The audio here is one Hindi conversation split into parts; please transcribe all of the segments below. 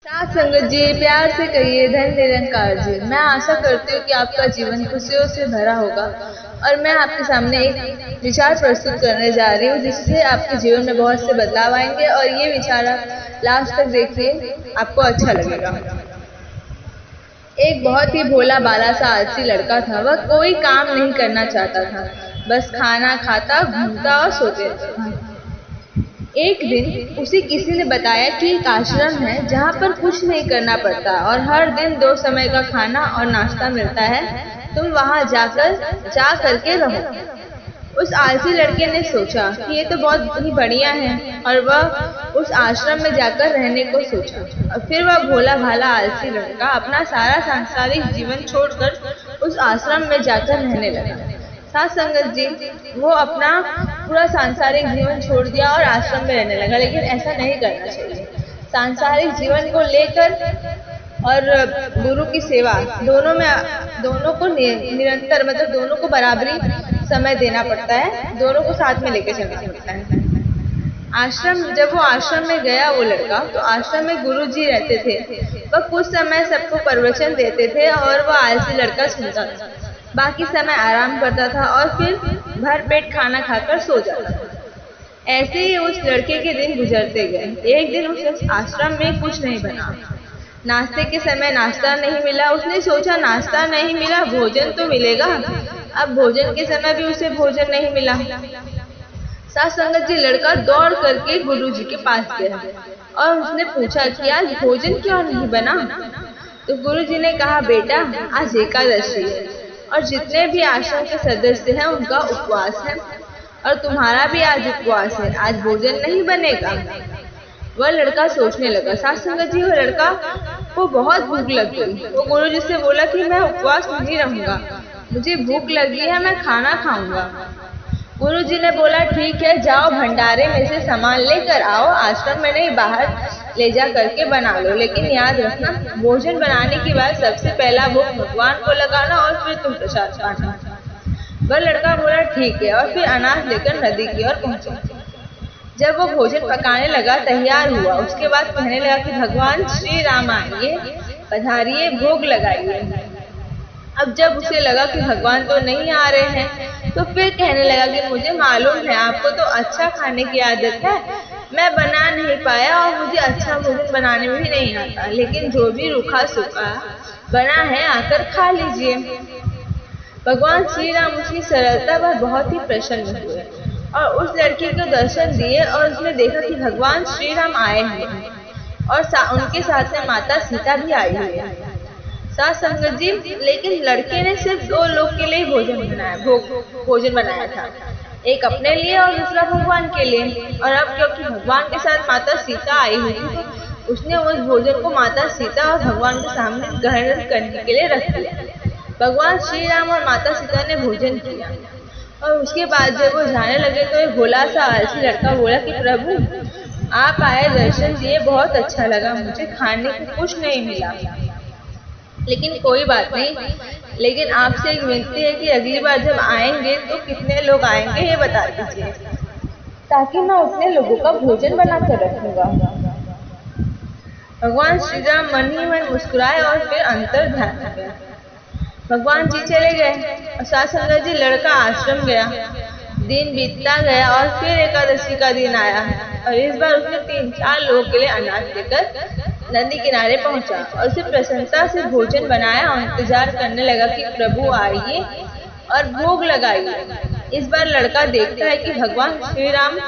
साथ संगत जी, प्यार से कहिए धन निरंकार जी। मैं आशा करती हूँ कि आपका जीवन खुशियों से भरा होगा और मैं आपके सामने एक विचार प्रस्तुत करने जा रही हूँ जिससे आपके जीवन में बहुत से बदलाव आएंगे और ये विचार आप लास्ट तक देखिए, आपको अच्छा लगेगा। एक बहुत ही भोला बाला सा आलसी लड़का था। वह कोई काम नहीं करना चाहता था, बस खाना खाता, घूमता और सोते रहता था। एक दिन उसे किसी ने बताया कि एक आश्रम है जहाँ पर कुछ नहीं करना पड़ता और हर दिन 2 समय का खाना और नाश्ता मिलता है। तुम वहाँ जा करके रहो। उस आलसी लड़के ने सोचा कि ये तो बहुत ही बढ़िया है और वह उस आश्रम में जाकर रहने को सोचा। और फिर वह भोला भाला आलसी लड़का अपना सारा सांसारिक जीवन छोड़कर उस आश्रम में जाकर रहने लगा। साथ संगत जी, वो अपना पूरा सांसारिक जीवन छोड़ दिया और आश्रम में रहने लगा, लेकिन ऐसा नहीं करना चाहिए। सांसारिक जीवन को लेकर और गुरु की सेवा दोनों को निरंतर दोनों को बराबरी समय देना पड़ता है, दोनों को साथ में लेकर चलना पड़ता है। जब वो आश्रम में गया वो लड़का, तो आश्रम में गुरु जी रहते थे। वह कुछ समय सबको प्रवचन देते थे और वह आलसी लड़का सुनता था। बाकी समय आराम करता था और फिर भर पेट खाना खाकर सो जाता था। ऐसे ही उस लड़के के दिन गुजरते गए। एक दिन उस आश्रम में कुछ नहीं बना। नाश्ते के समय नाश्ता नहीं मिला। उसने सोचा नाश्ता नहीं मिला, भोजन तो मिलेगा। अब भोजन के समय भी उसे भोजन नहीं मिला। साथ संगत जी, लड़का दौड़ करके गुरु जी के पास गया और उसने पूछा कि आज भोजन क्यों नहीं बना। तो गुरु जी ने कहा, बेटा आज एकादशी है और जितने भी आश्रम के सदस्य हैं उनका उपवास है और तुम्हारा भी आज उपवास है, आज भोजन नहीं बनेगा। वह लड़का सोचने लगा। साथ संगत जी, वह लड़का को बहुत भूख लग गई। वो गुरु जी से बोला कि मैं उपवास नहीं रहूंगा, मुझे भूख लगी है, मैं खाना खाऊंगा। गुरु जी ने बोला, ठीक है, जाओ भंडारे में से सामान लेकर आओ, आश्रम में नहीं बाहर ले जा करके बना लो, लेकिन याद रखना भोजन बनाने के बाद सबसे पहला भोग भगवान को लगाना और फिर तुम प्रसाद पाना। वह लड़का बोला, ठीक है, और फिर अनाज लेकर नदी की ओर पहुंचा। जब वो भोजन पकाने लगा, तैयार हुआ, उसके बाद कहने लगा कि भगवान श्री राम आइए, पधारिए, भोग लगाइए। अब जब उसे लगा कि भगवान तो नहीं आ रहे हैं, तो फिर कहने लगा कि मुझे मालूम है आपको तो अच्छा खाने की आदत है, मैं बना नहीं पाया और मुझे अच्छा भोजन बनाने में भी नहीं आता, लेकिन जो भी रूखा सूखा बना है आकर खा लीजिए। भगवान श्री राम उसकी सरलता पर बहुत ही प्रसन्न हुए और उस लड़के को दर्शन दिए और उसने देखा कि भगवान श्री राम आए हुए हैं और उनके साथ में माता सीता भी आई हुई है। साथ संगत जी, लेकिन लड़के ने सिर्फ 2 लोग के लिए भोजन बनाया था, एक अपने लिए और दूसरा भगवान के लिए। और अब क्योंकि भगवान के साथ माता सीता आई हुई थी, तो उसने उस भोजन को माता सीता और भगवान के सामने ग्रहण करने के लिए रख दिया। भगवान श्री राम और माता सीता ने भोजन किया और उसके बाद जब वो जाने लगे तो एक भोला सा आलसी लड़का बोला कि प्रभु आप आए, दर्शन दिए, बहुत अच्छा लगा, मुझे खाने को कुछ नहीं मिला, लेकिन कोई बात नहीं, लेकिन आपसे एक विनती है कि अगली बार जब आएंगे तो कितने लोग आएंगे ये बता दीजिए, ताकि मैं उतने लोगों का भोजन बना कर रखूंगा। भगवान श्री राम मन ही मन मुस्कुराए और फिर अंतर ध्यान हो गया। भगवान जी चले गए और साथ संगत जी, लड़का आश्रम गया। दिन बीतता गया और फिर एकादशी का दिन आया और इस बार उसने 3-4 लोगों के लिए अनाज लेकर नदी किनारे पहुंचा और उसे प्रसन्नता से भोजन बनाया और इंतजार करने लगा कि प्रभु आइए और भोग लगाइए। इस बार लड़का देखता है कि भगवान श्री राम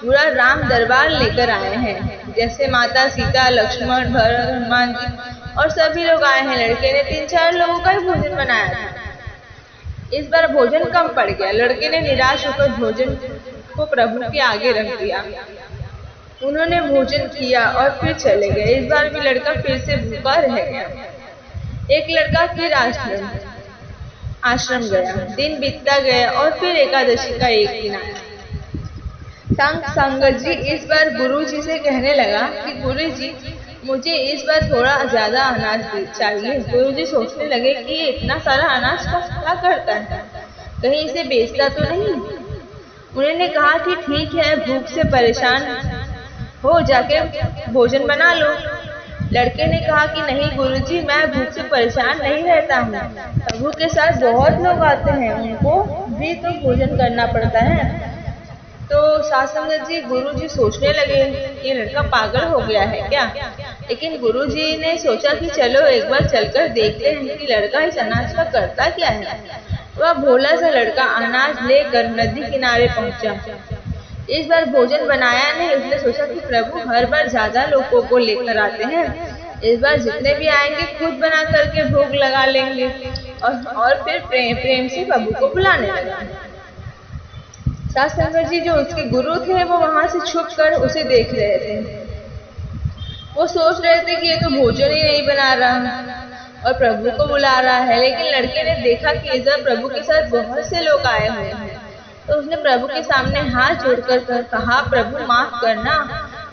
पूरा राम दरबार लेकर आए हैं, जैसे माता सीता, लक्ष्मण, भरत, हनुमान जी और सभी लोग आए हैं। लड़के ने 3-4 लोगों का ही भोजन बनाया था। इस बार भोजन कम पड़ गया। लड़के ने निराश होकर भोजन को प्रभु के आगे रख दिया। उन्होंने भोजन किया और फिर चले गए। इस बार भी लड़का फिर से भूखा रह गया। एक लड़का फिर आश्रम गया। दिन बीतता गया और फिर एकादशी का एक दिन आया। संगत जी इस बार गुरु जी से कहने लगा कि गुरु जी, मुझे इस बार थोड़ा ज्यादा अनाज चाहिए। गुरु जी सोचने लगे कि ये इतना सारा अनाज क्या करता है, कहीं इसे बेचता तो नहीं। उन्होंने कहा कि ठीक है, भूख से परेशान हो जाके भोजन बना लो। लड़के ने कहा कि नहीं गुरुजी, मैं भूख से परेशान नहीं रहता हूँ। प्रभु के साथ बहुत लोग आते हैं, उनको भी तो भोजन करना पड़ता है। तो साथ संगत जी, गुरुजी सोचने लगे ये लड़का पागल हो गया है क्या। लेकिन गुरुजी ने सोचा कि चलो एक बार चलकर देखते हैं कि लड़का इस अनाज का करता क्या है। वह भोला सा लड़का अनाज लेकर नदी किनारे पहुंचा। इस बार भोजन बनाया नहीं, उसने सोचा कि प्रभु हर बार ज्यादा लोगों को लेकर आते हैं, इस बार जितने भी आएंगे खुद बना करके भोग लगा लेंगे। और फिर प्रेम से प्रभु को बुलाने लगा। साथ संगत जी, जो उसके गुरु थे वो वहां से छुप कर उसे देख रहे थे। वो सोच रहे थे कि ये तो भोजन ही नहीं बना रहा और प्रभु को बुला रहा है। लेकिन लड़के ने देखा कि इस बार प्रभु के साथ बहुत से लोग आए हुए हैं, तो उसने प्रभु के सामने हाथ जोड़कर कहा, प्रभु माफ करना,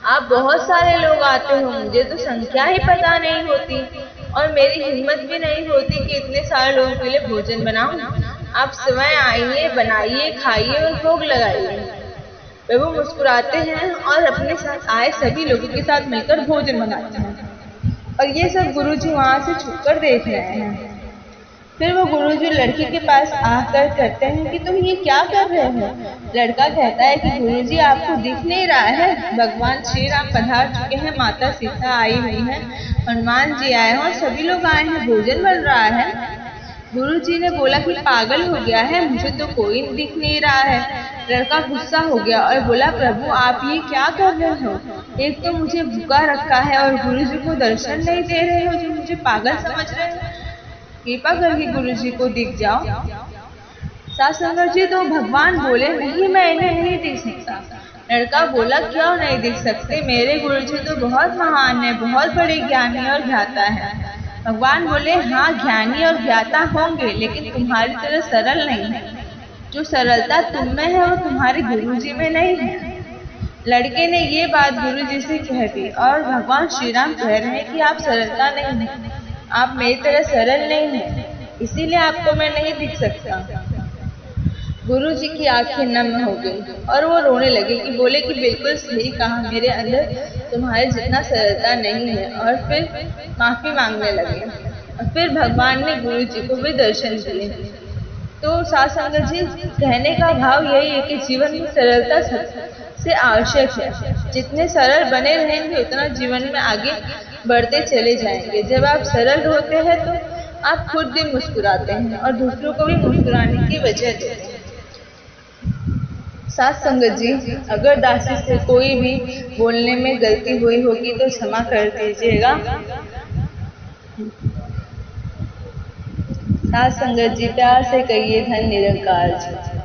आप बहुत सारे लोग आते हो, मुझे तो संख्या ही पता नहीं होती और मेरी हिम्मत भी नहीं होती कि इतने सारे लोगों के लिए भोजन बनाऊं। आप स्वयं आइए, बनाइए, खाइए और भोग लगाइए। प्रभु मुस्कुराते हैं और अपने साथ आए सभी लोगों के साथ मिलकर भोजन बनाते हैं। और ये सब गुरुजी वहां से छुपकर देख रहे हैं। फिर वो गुरुजी लड़की के पास आकर कहते हैं कि तुम ये क्या कर रहे हो। लड़का कहता है कि गुरुजी, आपको दिख नहीं रहा है, भगवान श्री राम पधार चुके हैं, माता सीता आई हुई है, हनुमान जी आए हैं और सभी लोग आए हैं, भोजन बन रहा है। गुरुजी ने बोला कि पागल हो गया है, मुझे तो कोई दिख नहीं रहा है। लड़का गुस्सा हो गया और बोला, प्रभु आप ये क्या कर रहे हो, एक तो मुझे भूखा रखा है और गुरुजी को दर्शन नहीं दे रहे हो, जो मुझे पागल समझ रहे हो, कृपा करके गुरुजी को दिख जाओ। साथ संगत जी, तो भगवान बोले, नहीं मैं इन्हें नहीं दिख सकता। लड़का बोला, क्यों नहीं दिख सकते, मेरे गुरुजी तो बहुत महान है, बहुत बड़े ज्ञानी और ज्ञाता है। भगवान बोले, हाँ ज्ञानी और ज्ञाता होंगे, लेकिन तुम्हारी तरह सरल नहीं है। जो सरलता तुम में है वो तुम्हारे गुरुजी में नहीं है। लड़के ने ये बात गुरुजी से कह दी और भगवान श्री राम कह रहे हैं कि आप सरलता नहीं है, आप मेरी तरह सरल नहीं है, इसीलिए आपको मैं नहीं दिख सकता। गुरुजी की आंखें नम हो गई और वो रोने लगे कि बोले कि बिल्कुल सही कहा, मेरे अंदर तुम्हारे जितना सरलता नहीं है। और फिर माफी मांगने लगे और फिर भगवान ने गुरुजी को भी दर्शन दिए। तो साथ संगत जी, कहने का भाव यही है कि जीवन में सरलता सबसे आवश्यक है। जितने सरल बने रहेंगे उतना जीवन में आगे बढ़ते चले जाएंगे। जब आप सरल होते हैं तो आप खुद भी मुस्कुराते हैं और दूसरों को भी मुस्कुराने की वजह देते हैं। साथ संगत जी, अगर दासी से कोई भी बोलने में गलती हुई होगी तो क्षमा कर दीजिएगा। साथ संगत जी, प्यार से कहिए, धन निरंकार जी।